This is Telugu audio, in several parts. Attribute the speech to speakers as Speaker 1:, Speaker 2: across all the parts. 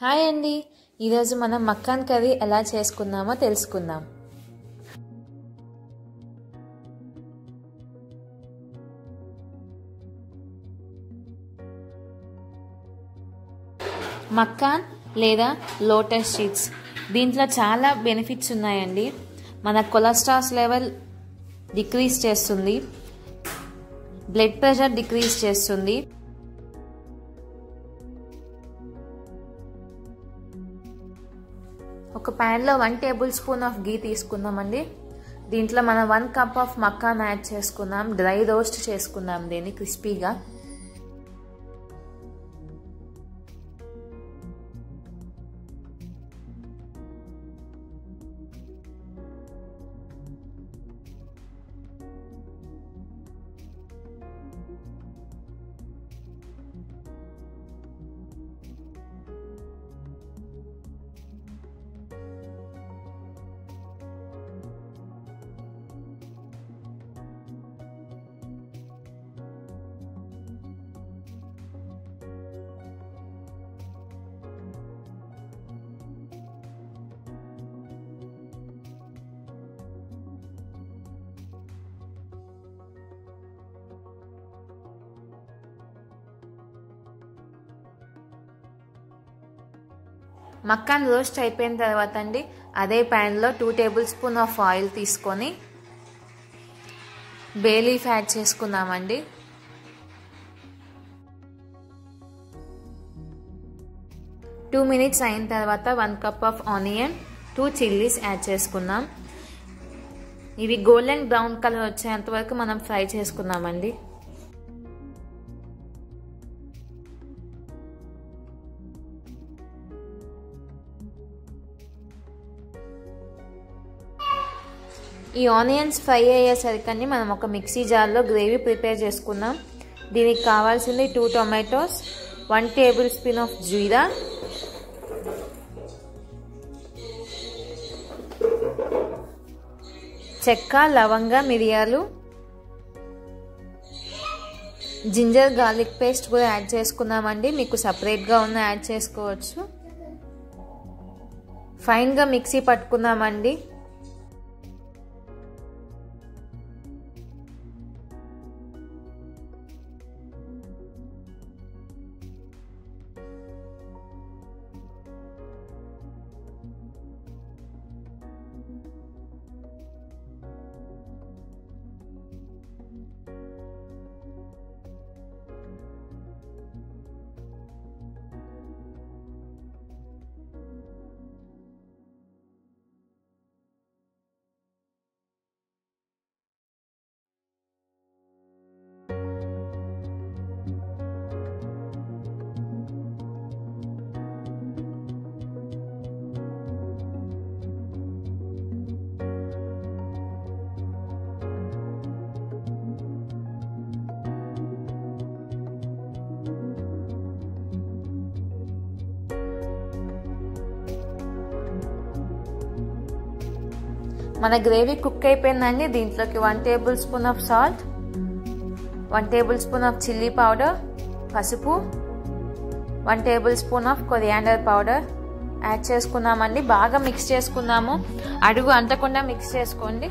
Speaker 1: హాయ్ అండి, ఈరోజు మనం మక్కాన్ కర్రీ ఎలా చేసుకుందామో తెలుసుకుందాం. మక్కాన్ లేదా లోటస్ సీడ్స్, దీంట్లో చాలా బెనిఫిట్స్ ఉన్నాయండి. మన కొలెస్ట్రాల్ లెవెల్ డిక్రీజ్ చేస్తుంది, బ్లడ్ ప్రెషర్ డిక్రీజ్ చేస్తుంది, ఒక ప్యాన్లో 1 టేబుల్ స్పూన్ ఆఫ్ గీ తీసుకుందామండి. దీంట్లో మనం 1 కప్ ఆఫ్ మక్కాన్ యాడ్ చేసుకుందాం. డ్రై రోస్ట్ చేసుకుందాం దీన్ని క్రిస్పీగా. మక్కాన్ రోస్ట్ అయిపోయిన తర్వాత అండి, అదే ప్యాన్లో 2 టేబుల్ స్పూన్ ఆఫ్ ఆయిల్ తీసుకొని బే లీఫ్ యాడ్ చేసుకుందామండి. టూ మినిట్స్ అయిన తర్వాత 1 cup of onion, 2 chillies add చేసుకుందాం. ఇవి గోల్డెన్ బ్రౌన్ కలర్ వచ్చేంత వరకు మనం ఫ్రై చేసుకుందామండి. ఈ ఆనియన్స్ ఫ్రై అయ్యేసరికి మనం ఒక మిక్సీ జార్లో గ్రేవీ ప్రిపేర్ చేసుకుందాం. దీనికి కావాల్సింది 2 టొమాటోస్, 1 టేబుల్ స్పూన్ ఆఫ్ జీరా, చెక్క, లవంగ, మిరియాలు, జింజర్ గార్లిక్ పేస్ట్ కూడా యాడ్ చేసుకుందామండి. మీకు సపరేట్గా ఉన్న యాడ్ చేసుకోవచ్చు. ఫైన్గా మిక్సీ పట్టుకుందామండి. మన గ్రేవీ కుక్ అయిపోయిందండి. దీంట్లోకి 1 table spoon of salt, 1 table spoon of chilli powder, పసుపు, 1 table spoon of coriander powder add చేసుకుందామండి. బాగా మిక్స్ చేసుకుందాము. అడుగు అంటకుండా మిక్స్ చేసుకోండి.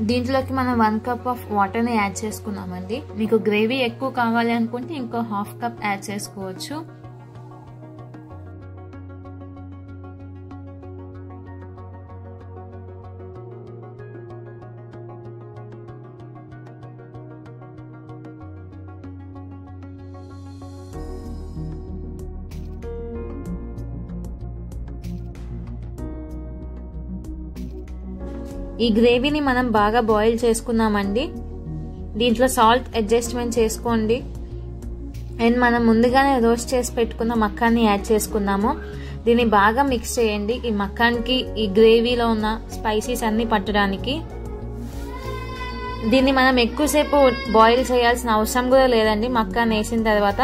Speaker 1: దీంట్లోకి మనం 1 కప్ ఆఫ్ వాటర్ని యాడ్ చేసుకున్నామండి. మీకు గ్రేవీ ఎక్కువ కావాలి అనుకుంటే ఇంకో 1/2 కప్ యాడ్ చేసుకోవచ్చు. ఈ గ్రేవీని మనం బాగా బాయిల్ చేసుకున్నామండి. దీంట్లో సాల్ట్ అడ్జస్ట్మెంట్ చేసుకోండి. అండ్ మనం ముందుగానే రోస్ట్ చేసి పెట్టుకున్న మక్కాన్ని యాడ్ చేసుకున్నాము. దీన్ని బాగా మిక్స్ చేయండి, ఈ మక్కాన్కి ఈ గ్రేవీలో ఉన్న స్పైసీస్ అన్ని పట్టడానికి. దీన్ని మనం ఎక్కువసేపు బాయిల్ చేయాల్సిన అవసరం కూడా లేదండి మక్కాన్ వేసిన తర్వాత.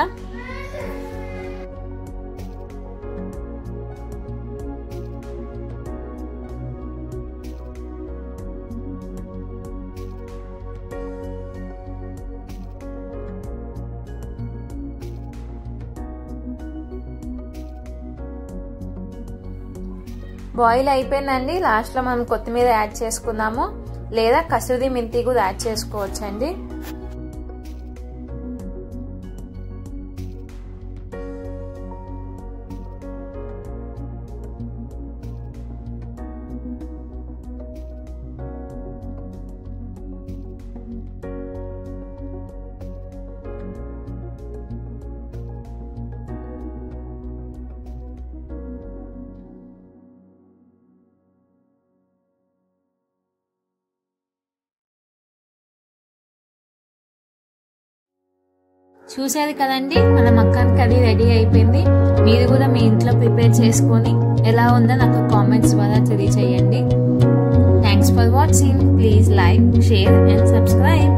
Speaker 1: బాయిల్ అయిపోయిందండి. లాస్ట్లో మనం కొత్తిమీర యాడ్ చేసుకున్నాము, లేదా కసూరి మెంతి కూడా యాడ్ చేసుకోవచ్చండి. చూసారు కదండి, మన మక్కాన్ కర్రీ రెడీ అయిపోయింది. మీరు కూడా మీ ఇంట్లో ప్రిపేర్ చేసుకొని ఎలా ఉందో నాకు కామెంట్స్ ద్వారా తెలియచేయండి. Thanks for watching. Please like, share and subscribe.